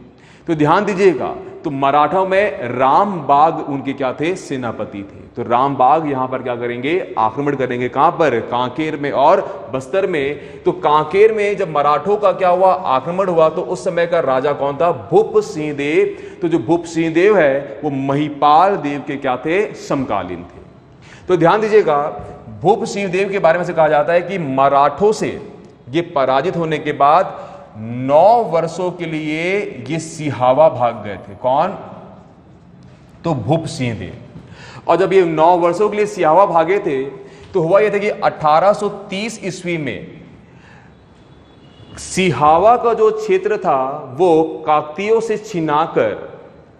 तो ध्यान दीजिएगा, तो मराठों में रामबाग उनके क्या थे? सेनापति थे। तो रामबाग यहां पर क्या करेंगे? आक्रमण करेंगे कहां पर? कांकेर में और बस्तर में। तो कांकेर में जब मराठों का क्या हुआ? आक्रमण हुआ, तो उस समय का राजा कौन था? भूप सिंह देव। तो जो भूप सिंह देव है वो महिपाल देव के क्या थे? समकालीन थे। तो ध्यान दीजिएगा, भूप सिंह देव के बारे में से कहा जाता है कि मराठों से ये पराजित होने के बाद 9 वर्षों के लिए ये सिहावा भाग गए थे। कौन? तो भूप सिंह देव। और जब ये 9 वर्षों के लिए सिहावा भागे थे तो हुआ यह था कि 1830 ईस्वी में सिहावा का जो क्षेत्र था वो काकतीयों से छिनाकर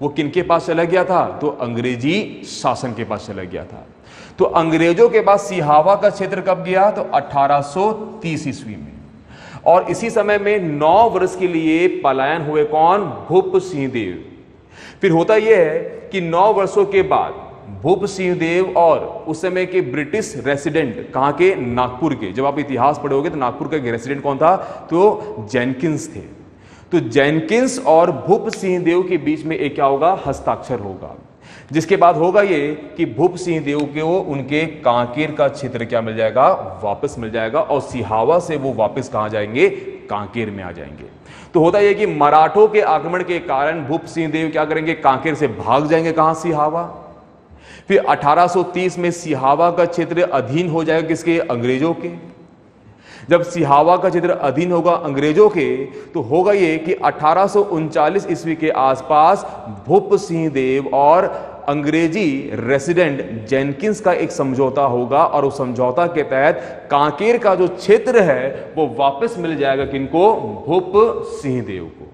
वो किनके पास चला गया था? तो अंग्रेजी शासन के पास चला गया था। तो अंग्रेजों के पास सिहावा का क्षेत्र कब गया? तो 1830 ईस्वी में। और इसी समय में 9 वर्ष के लिए पलायन हुए कौन? भूप सिंह देव। फिर होता यह है कि 9 वर्षों के बाद भूप सिंह देव और उस समय के ब्रिटिश रेसिडेंट कहां के? नागपुर के। जब आप इतिहास पढ़ोगे तो नागपुर का रेसिडेंट कौन था? तो जेनकिंस थे। तो जेनकिंस और भूप सिंह देव के बीच में एक क्या होगा? हस्ताक्षर होगा, जिसके बाद होगा ये कि भूप सिंह देव को उनके कांकेर का क्षेत्र क्या मिल जाएगा, वापस मिल जाएगा, और सिहावा से वो वापस कहां जाएंगे, कांकेर में आ जाएंगे। तो होता यह कि मराठों के आक्रमण के कारण भूप सिंह देव क्या करेंगे, कांकेर से भाग जाएंगे, कहां, सिहावा। फिर 1830 में सिहावा का क्षेत्र अधीन हो जाएगा किसके, अंग्रेजों के। जब सिहावा का क्षेत्र अधीन होगा अंग्रेजों के, तो होगा ये कि 1839 ईस्वी के आसपास भूप सिंह देव और अंग्रेजी रेसिडेंट जेनकिंस का एक समझौता होगा, और उस समझौता के तहत कांकेर का जो क्षेत्र है वो वापस मिल जाएगा किनको, भूप सिंह देव को।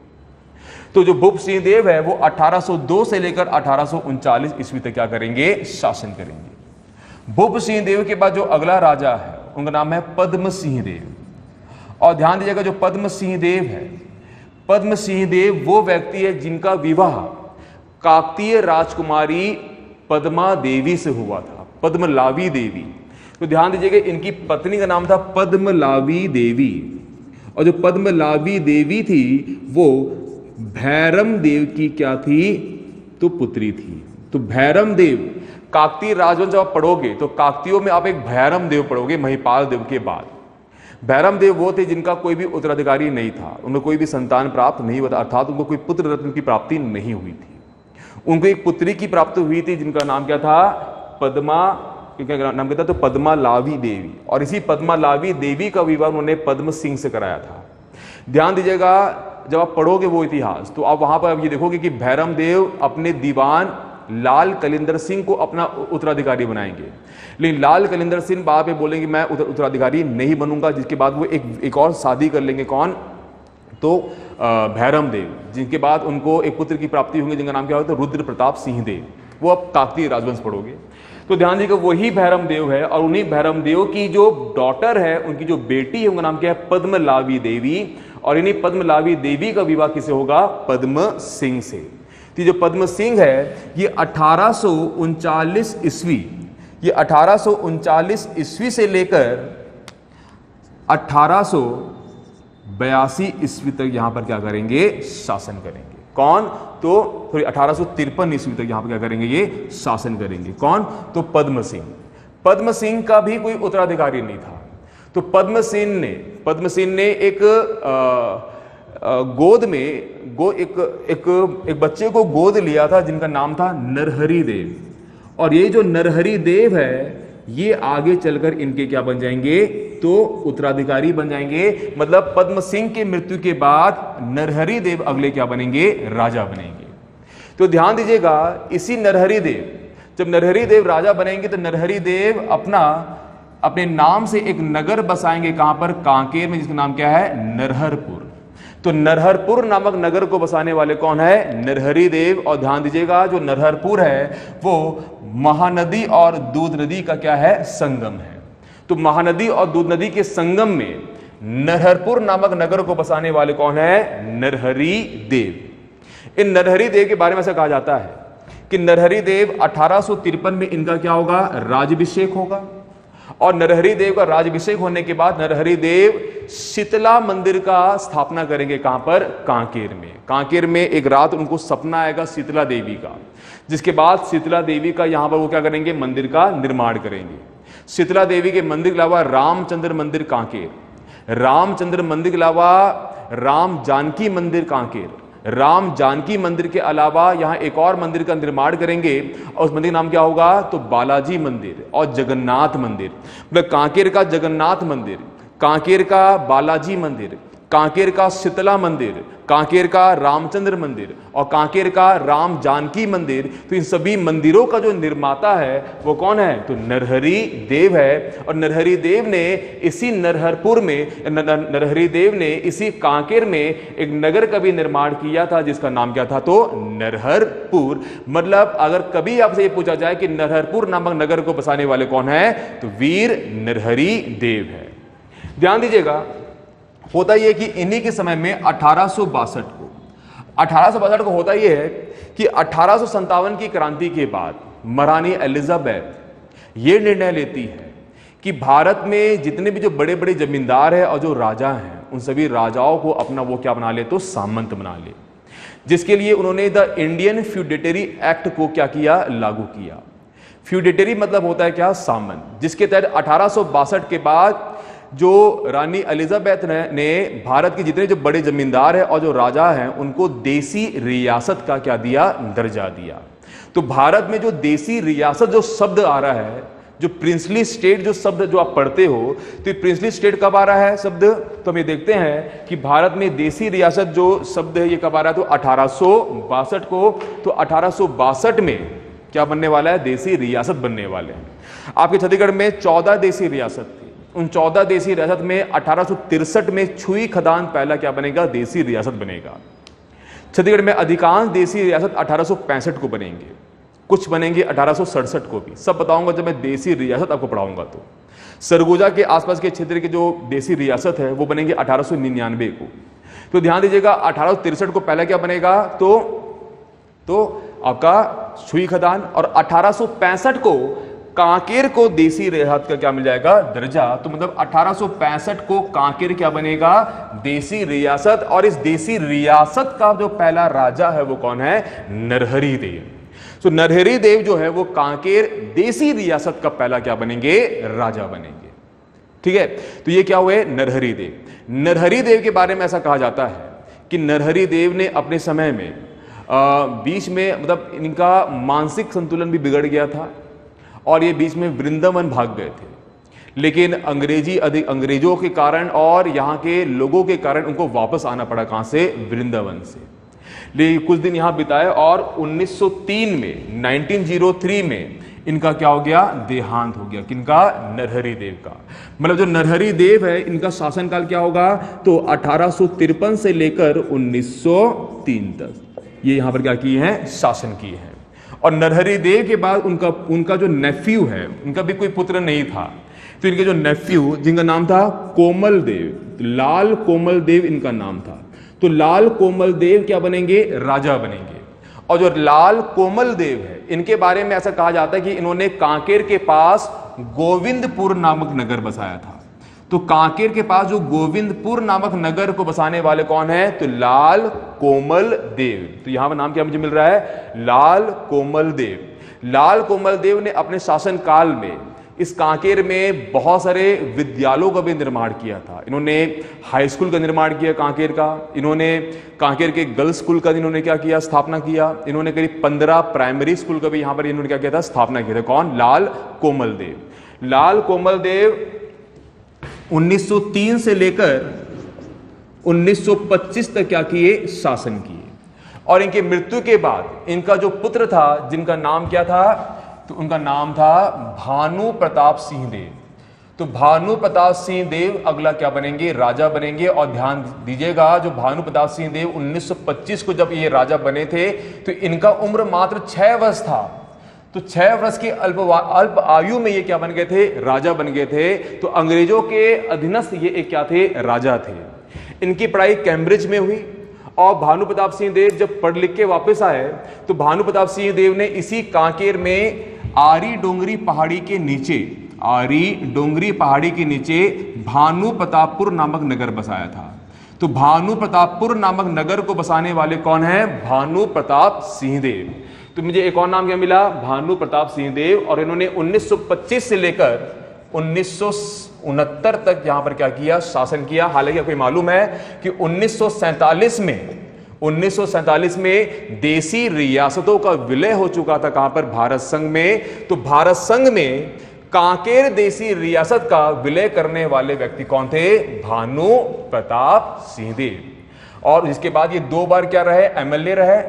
तो जो भूप सिंह देव है वो 1802 से लेकर 1839 ईस्वी तक क्या करेंगे, शासन करेंगे। भूप सिंह देव के बाद जो अगला राजा है उनका नाम है पद्म सिंह देव। और ध्यान दीजिएगा, जो पद्म सिंह देव है, पद्म सिंह देव वो व्यक्ति है जिनका विवाह काकतीय राजकुमारी पद्मा देवी से हुआ था, पद्मलावी देवी। तो ध्यान दीजिएगा, इनकी पत्नी का नाम था पद्मलावी देवी, और जो पद्मलावी देवी थी वो भैरम देव की क्या थी, तो पुत्री थी। तो भैरम देव, काकतीय राजवंश जब आप पढ़ोगे तो काकतियों में आप एक भैरम देव पढ़ोगे महिपाल देव के बाद। भैरम देव वो थे जिनका कोई भी उत्तराधिकारी नहीं था, उनको कोई भी संतान प्राप्त नहीं हुआ, अर्थात उनको कोई पुत्र रत्न की प्राप्ति नहीं हुई थी। उनको एक पुत्री की प्राप्ति हुई थी जिनका नाम क्या था, पद्मा, नाम क्या था, तो पद्मालावी देवी। और इसी पद्मालावी देवी का विवाह उन्होंने पद्म सिंह से कराया था। ध्यान दीजिएगा, जब आप पढ़ोगे वो इतिहास तो आप वहां पर आप ये देखोगे कि भैरम देव अपने दीवान लाल कलिंदर सिंह को अपना उत्तराधिकारी बनाएंगे, लेकिन लाल कलिंदर सिंह बाद में बोलेंगे मैं उत्तराधिकारी नहीं बनूंगा, जिसके बाद वो एक और शादी कर लेंगे, कौन, तो भैरम देव, जिनके बाद उनको एक पुत्र की प्राप्ति होगी जिनका नाम क्या होता है, रुद्र प्रताप सिंह देव। वो आप काकतीय राजवंश पढ़ोगे तो ध्यान दीजिएगा वही भैरम देव है, और उन्हीं भैरम देव की जो डॉटर है, उनकी जो बेटी है उनका नाम क्या है, पद्मलावी देवी। और इन्हीं पद्मलावी देवी का विवाह किसे होगा, पद्म सिंह से। तो जो पद्म सिंह है ये 1839 ईस्वी, ये 1839 ईस्वी से लेकर 1882 ईस्वी तक यहां पर क्या करेंगे, शासन करेंगे। कौन, तो सॉरी 1853 ईस्वी तक यहां पर क्या करेंगे, ये शासन करेंगे। कौन, तो पद्म सिंह। पद्म सिंह का भी कोई उत्तराधिकारी नहीं था, तो पद्म सिंह ने एक गोद में एक बच्चे को गोद लिया था जिनका नाम था नरहरि देव। और ये जो नरहरि देव है ये आगे चलकर इनके क्या बन जाएंगे, तो उत्तराधिकारी बन जाएंगे। मतलब पद्म सिंह के मृत्यु के बाद नरहरि देव अगले क्या बनेंगे, राजा बनेंगे। तो ध्यान दीजिएगा, इसी नरहरि देव, जब नरहरि देव राजा बनेंगे तो नरहरि देव अपने नाम से एक नगर बसाएंगे, कहां पर, कांकेर में, जिसका नाम क्या है, नरहरपुर। तो नरहरपुर नामक नगर को बसाने वाले कौन है, नरहरि देव। और ध्यान दीजिएगा जो नरहरपुर है वो महानदी और दूध नदी का क्या है, संगम है। तो महानदी और दूध नदी के संगम में नरहरपुर नामक नगर को बसाने वाले कौन है, नरहरि देव। इन नरहरि देव के बारे में ऐसा कहा जाता है कि नरहरि देव 1853 में इनका क्या होगा, राज्याभिषेक होगा। और नरहरि देव का राज्याभिषेक होने के बाद नरहरि देव शीतला मंदिर का स्थापना करेंगे, कहां पर, कांकेर में। कांकेर में एक रात उनको सपना आएगा शीतला देवी का, जिसके बाद शीतला देवी का यहां पर वो क्या करेंगे, मंदिर का निर्माण करेंगे। शीतला देवी के मंदिर के अलावा रामचंद्र मंदिर कांकेर, रामचंद्र मंदिर के अलावा राम जानकी मंदिर कांकेर, राम जानकी मंदिर के अलावा यहां एक और मंदिर का निर्माण करेंगे, और उस मंदिर का नाम क्या होगा, तो बालाजी मंदिर और जगन्नाथ मंदिर। मतलब कांकेर का जगन्नाथ मंदिर, कांकेर का बालाजी मंदिर, कांकेर का शीतला मंदिर, कांकेर का रामचंद्र मंदिर और कांकेर का राम जानकी मंदिर। तो इन सभी मंदिरों का जो निर्माता है वो कौन है, तो नरहरि देव है। और नरहरि देव ने इसी नरहरपुर में, नरहरि देव ने इसी कांकेर में एक नगर का भी निर्माण किया था जिसका नाम क्या था, तो नरहरपुर। मतलब अगर कभी आपसे ये पूछा जाए कि नरहरपुर नामक नगर को बसाने वाले कौन है, तो वीर नरहरि देव है। ध्यान दीजिएगा, होता यह कि इन्हीं के समय में 1862 को होता यह है कि 1857 की क्रांति के बाद महारानी एलिजाबेथ ये निर्णय लेती है कि भारत में जितने भी जो बड़े बड़े जमींदार हैं और जो राजा हैं उन सभी राजाओं को अपना वो क्या बना ले, तो सामंत बना ले। जिसके लिए उन्होंने द इंडियन फ्यूडेटरी एक्ट को क्या किया, लागू किया। फ्यूडेटरी मतलब होता है क्या, सामन, जिसके तहत 1862 के बाद जो रानी एलिजाबेथ ने भारत के जितने जो बड़े जमींदार हैं और जो राजा हैं उनको देसी रियासत का क्या दिया, दर्जा दिया। तो भारत में जो देसी रियासत जो शब्द आ रहा है, जो प्रिंसली स्टेट जो शब्द जो आप पढ़ते हो, तो प्रिंसली स्टेट कब आ रहा है शब्द, तो हम ये देखते हैं कि भारत में देसी रियासत जो शब्द है ये कब आ रहा है, तो 1862 को। तो 1862 में क्या बनने वाला है, देसी रियासत बनने वाले हैं। आपके छत्तीसगढ़ में 14 देसी रियासत थी। उन 14 देसी रियासत में 1863 में छुई खदान पहला क्या बनेगा, देसी रियासत बनेगा। छत्तीसगढ़ में अधिकांश देसी रियासत 1865 को बनेंगे, कुछ बनेंगे 1867 को भी। सब बताऊंगा जब मैं देसी रियासत आपको पढ़ाऊंगा। तो सरगुजा के आसपास के क्षेत्र के जो देसी रियासत है वो बनेंगे 1899 को। तो ध्यान दीजिएगा 1863 को पहला क्या बनेगा, तो आपका छुई खदान, और 1865 को कांकेर को देसी रियासत का क्या मिल जाएगा, दर्जा। तो मतलब 1865 को कांकेर क्या बनेगा, देसी रियासत। और इस देसी रियासत का जो पहला राजा है वो कौन है, नरहरि देव। तो नरहरि देव जो है वो कांकेर देसी रियासत का पहला क्या बनेंगे, राजा बनेंगे। ठीक है, तो ये क्या हुए, नरहरि देव। नरहरि देव के बारे में ऐसा कहा जाता है कि नरहरि देव ने अपने समय में बीच में मतलब इनका मानसिक संतुलन भी बिगड़ गया था और ये बीच में वृंदावन भाग गए थे। लेकिन अंग्रेजों के कारण और यहाँ के लोगों के कारण उनको वापस आना पड़ा, कहां से, वृंदावन से। लेकिन कुछ दिन यहाँ बिताए और 1903 में 1903 में इनका क्या हो गया, देहांत हो गया। किनका, नरहरि देव का। मतलब जो नरहरि देव है इनका शासनकाल क्या होगा, तो 1853 से लेकर 1903 तक ये यहां पर क्या किए हैं, शासन किए हैं। और नरहरि देव के बाद उनका जो नेफ्यू है, उनका भी कोई पुत्र नहीं था, तो इनके जो नेफ्यू जिनका नाम था कोमल देव, लाल कोमल देव इनका नाम था। तो लाल कोमल देव क्या बनेंगे, राजा बनेंगे। और जो लाल कोमल देव है इनके बारे में ऐसा कहा जाता है कि इन्होंने कांकेर के पास गोविंदपुर नामक नगर बसाया था। तो कांकेर के पास जो गोविंदपुर नामक नगर को बसाने वाले कौन है, तो लाल कोमल देव। तो यहां पर नाम क्या मुझे मिल रहा है, लाल कोमल देव। लाल कोमल देव ने अपने शासन काल में इस कांकेर में बहुत सारे विद्यालयों का भी निर्माण किया था। इन्होंने हाई स्कूल का निर्माण किया कांकेर का, इन्होंने कांकेर के गर्ल्स स्कूल का इन्होंने क्या किया, स्थापना किया। इन्होंने करीब 15 प्राइमरी स्कूल का भी यहां पर इन्होंने क्या किया था, स्थापना किया था। कौन, लाल कोमल देव। लाल कोमल देव 1903 से लेकर 1925 तक क्या किए, शासन किए। और इनके मृत्यु के बाद इनका जो पुत्र था जिनका नाम क्या था, तो उनका नाम था भानु प्रताप सिंह देव। तो भानु प्रताप सिंह देव अगला क्या बनेंगे, राजा बनेंगे। और ध्यान दीजिएगा जो भानु प्रताप सिंह देव 1925 को जब ये राजा बने थे तो इनका उम्र मात्र 6 वर्ष था। तो 6 वर्ष की अल्प आयु में ये क्या बन गए थे, राजा बन गए थे। तो अंग्रेजों के अधीनस्थ ये एक क्या थे, राजा थे। इनकी पढ़ाई कैम्ब्रिज में हुई और भानु प्रताप सिंह देव जब पढ़ लिख के वापस आए तो भानु प्रताप सिंह देव ने इसी कांकेर में आरी डोंगरी पहाड़ी के नीचे भानु प्रतापपुर नामक नगर बसाया था। तो भानु प्रतापपुर नामक नगर को बसाने वाले कौन है, भानु प्रताप सिंह देव। तो मुझे एक और नाम क्या मिला, भानु प्रताप सिंह देव। और इन्होंने 1925 से लेकर 1969 तक यहां पर क्या किया, शासन किया। हालांकि आपको मालूम है कि 1947 में देसी रियासतों का विलय हो चुका था। कहां पर, भारत संघ में। तो भारत संघ में कांकेर देसी रियासत का विलय करने वाले व्यक्ति कौन थे, भानु प्रताप सिंह देव। और इसके बाद ये 2 बार क्या रहे, एमएलए रहे।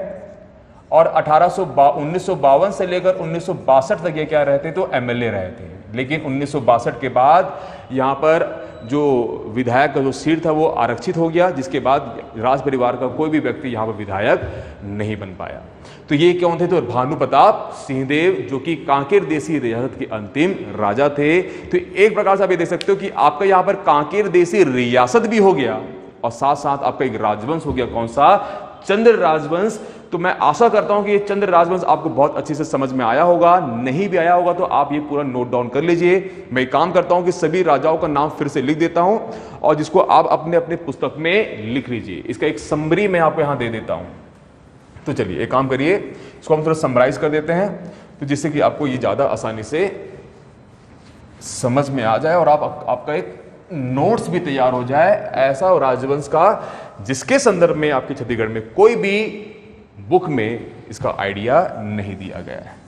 और 1952 से लेकर 1962 तक ये क्या रहते, तो एमएलए रहे थे। लेकिन 1962 के बाद यहाँ पर जो विधायक का जो सीट था वो आरक्षित हो गया, जिसके बाद राज परिवार का कोई भी व्यक्ति यहाँ पर विधायक नहीं बन पाया। तो ये कौन थे, तो भानु प्रताप सिंह देव, जो कि कांकेर देसी रियासत के अंतिम राजा थे। तो एक प्रकार से आप ये देख सकते हो कि आपका यहाँ पर कांकेर देसी रियासत भी हो गया और साथ साथ आपका एक राजवंश हो गया। कौन सा, चंद्र राजवंश। तो मैं आशा करता हूं कि ये चंद्र राजवंश आपको बहुत अच्छे से समझ में आया होगा। नहीं भी आया होगा तो आप ये पूरा नोट डाउन कर लीजिए। मैं काम करता हूं कि सभी राजाओं का नाम फिर से लिख देता हूं और जिसको आप अपने अपने पुस्तक में लिख लीजिए। इसका एक समरी मैं आपको यहां दे देता हूं। तो चलिए एक काम करिए, इसको हम थोड़ा समराइज कर देते हैं, तो जिससे कि आपको ये ज़्यादा आसानी से समझ में आ जाए और आपका एक नोट्स भी तैयार हो जाए ऐसा राजवंश का जिसके संदर्भ में आपके छत्तीसगढ़ में कोई भी बुक में इसका आइडिया नहीं दिया गया है।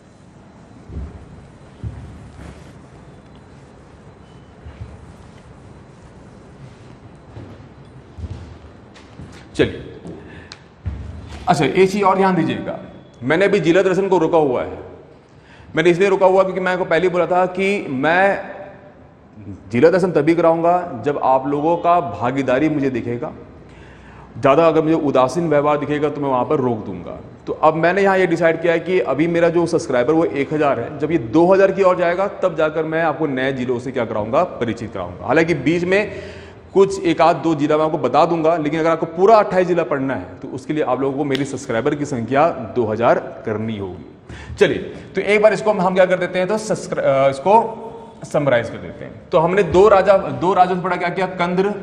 चलिए, अच्छा एक चीज और ध्यान दीजिएगा, मैंने अभी जिला दर्शन को रोका हुआ है। मैंने इसलिए रोका हुआ क्योंकि मैं आपको पहले बोला था कि मैं जिला दर्शन तभी कराऊंगा जब आप लोगों का भागीदारी मुझे दिखेगा। ज़्यादा अगर मुझे उदासीन व्यवहार दिखेगा तो मैं वहाँ पर रोक दूंगा। तो अब मैंने यहाँ ये डिसाइड किया है कि अभी मेरा जो सब्सक्राइबर वो 1000 है, जब ये 2000 की ओर जाएगा तब जाकर मैं आपको नए जिलों से क्या कराऊंगा, परिचित कराऊंगा। हालांकि बीच में कुछ एक आध दो जिला मैं आपको बता दूंगा, लेकिन अगर आपको पूरा 28 जिला पढ़ना है तो उसके लिए आप लोगों को मेरी सब्सक्राइबर की संख्या 2000 करनी होगी। चलिए, तो एक बार इसको हम क्या कर देते हैं, तो इसको समराइज कर देते हैं। तो हमने दो राजवंश पढ़ा, क्या क्या, कंद्र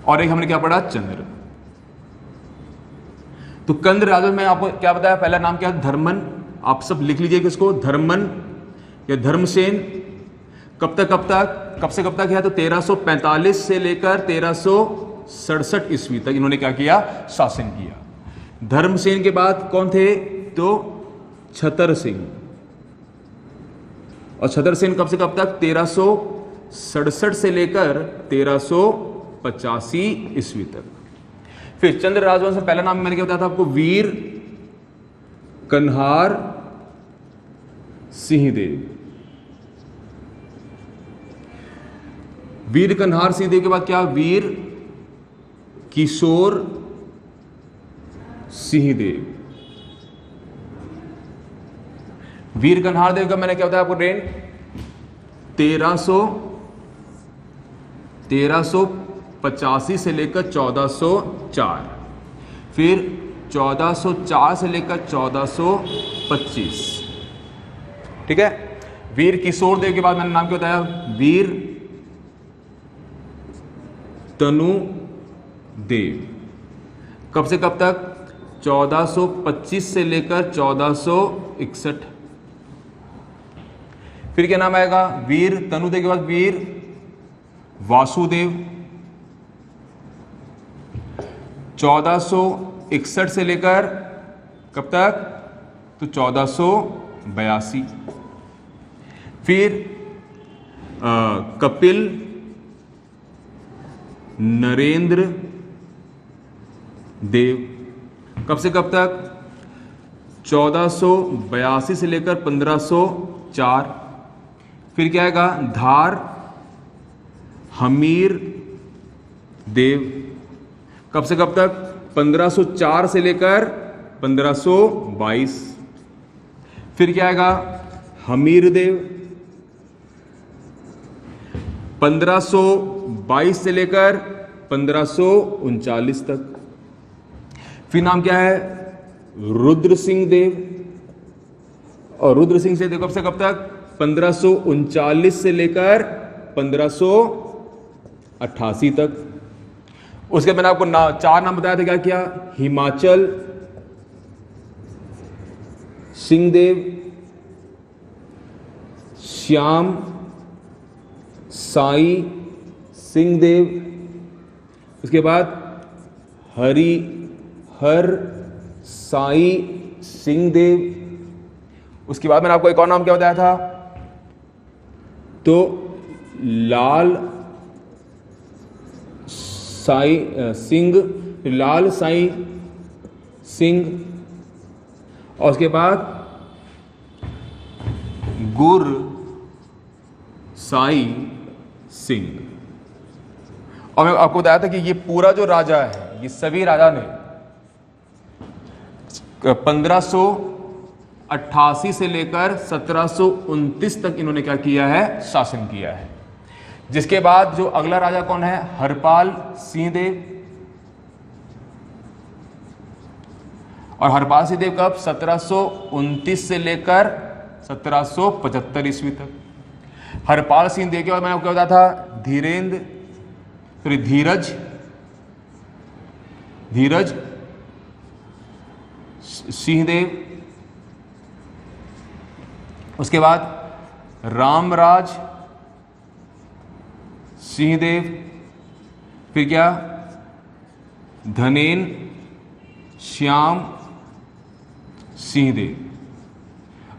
और एक हमने क्या पढ़ा, चंद्र। तो कंद्र राजवंश में आपको क्या बताया, पहला नाम क्या, धर्मन। आप सब लिख लीजिए किसको, धर्मन या धर्मसेन। कब से कब तक है, तो 1345 से लेकर 1367 ईस्वी तक इन्होंने क्या किया, शासन किया। धर्मसेन के बाद कौन थे, तो छतर सिंह। और छतर सेन कब से कब तक, 1367 से लेकर 1385 ईस्वी तक। फिर चंद्र राजवंश में पहला नाम मैंने क्या बताया था आपको, वीर कन्हार सिंहदेव। वीर कन्हार सिंहदेव के बाद क्या, वीर किशोर सिंहदेव। वीर कन्हार देव का मैंने क्या बताया आपको, रेन 1385 से लेकर 1404। फिर 1404 से लेकर 1425। ठीक है। वीर किशोर देव के बाद मैंने नाम क्या बताया, वीर तनु देव। कब से कब तक, 1425 से लेकर 1461। फिर क्या नाम आएगा, वीर तनुदेव के बाद वीर वासुदेव। 1461 से लेकर कब तक, तो 1482। फिर कपिल नरेंद्र देव। कब से कब तक, 1482 से लेकर 1504। फिर क्या आएगा, धार हमीर देव। कब से कब तक, 1504 से लेकर 1522। फिर क्या आएगा, हमीर देव। 1522 से लेकर 1539 तक। फिर नाम क्या है, रुद्र सिंह देव। और रुद्र सिंह से कब से कब तक, 1539 से लेकर 1588 तक। उसके मैंने आपको चार नाम बताया था, क्या क्या, हिमाचल सिंहदेव, श्याम साई सिंहदेव। उसके बाद हरिहर साई सिंहदेव। उसके बाद मैंने आपको एक और नाम क्या बताया था, तो लाल साई सिंह, लाल साई सिंह। और उसके बाद गुर साई सिंह। और मैं आपको बताया था कि ये पूरा जो राजा है, ये सभी राजा ने 1588 से लेकर 1729 तक इन्होंने क्या किया है, शासन किया है। जिसके बाद जो अगला राजा कौन है, हरपाल सिंह देव। और हरपाल सिंह देव कब, 1729 से लेकर 1775 ईस्वी तक। हरपाल सिंह देव के बाद मैंने आपको बताया था धीरज सिंहदेव, उसके बाद रामराज सिंहदेव, फिर क्या धनेन श्याम सिंहदेव।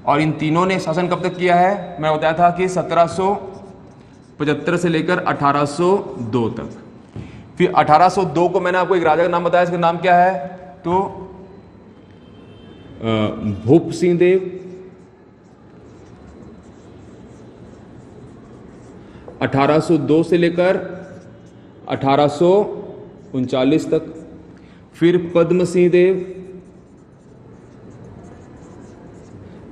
और इन तीनों ने शासन कब तक किया है? मैं बताया था कि 1775 से लेकर 1802 तक। फिर 1802 को मैंने आपको एक राजा का नाम बताया, इसका नाम क्या है? तो भूप सिंहदेव। 1802 से लेकर 1839 तक। फिर पद्म सिंहदेव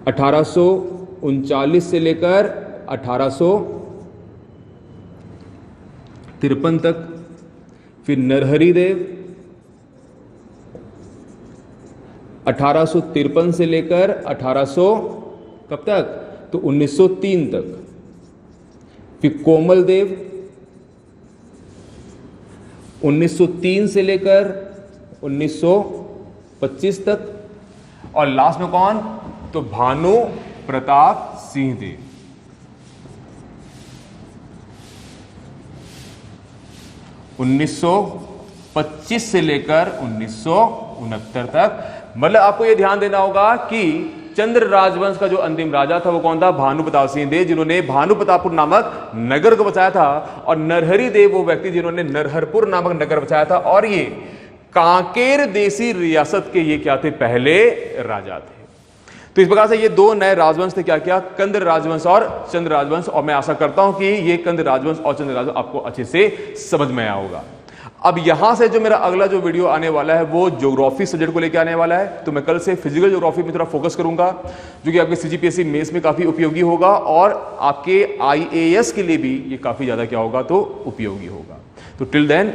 1839 से लेकर 1853 तक। फिर नरहरि देव 1853 से लेकर 1800 कब तक? तो 1903 तक। फिर कोमल देव 1903 से लेकर 1925 तक। और लास्ट में कौन? तो भानु प्रताप सिंहदेव। उन्नीस 1925 से लेकर 1969 तक। मतलब आपको यह ध्यान देना होगा कि चंद्र राजवंश का जो अंतिम राजा था वो कौन था? भानु प्रताप सिंहदेव, जिन्होंने भानु प्रतापपुर नामक नगर को बचाया था। और नरहरि देव वो व्यक्ति जिन्होंने नरहरपुर नामक नगर बचाया था। और ये कांकेर देसी रियासत के ये क्या थे? पहले राजा थे। तो इस प्रकार से ये दो नए राजवंश थे, क्या क्या? कंद राजवंश और चंद्र राजवंश। और मैं आशा करता हूं कि ये कंद राजवंश और चंद्र राजवंश आपको अच्छे से समझ में आया होगा। अब यहां से जो मेरा अगला जो वीडियो आने वाला है वो ज्योग्राफी सब्जेक्ट को लेकर आने वाला है। तो मैं कल से फिजिकल ज्योग्राफी में थोड़ा फोकस करूंगा, जो कि आपके सीजीपीएससी मेंस में काफी उपयोगी होगा और आपके आईएएस के लिए भी ये काफी ज्यादा क्या होगा? तो उपयोगी होगा। तो टिल देन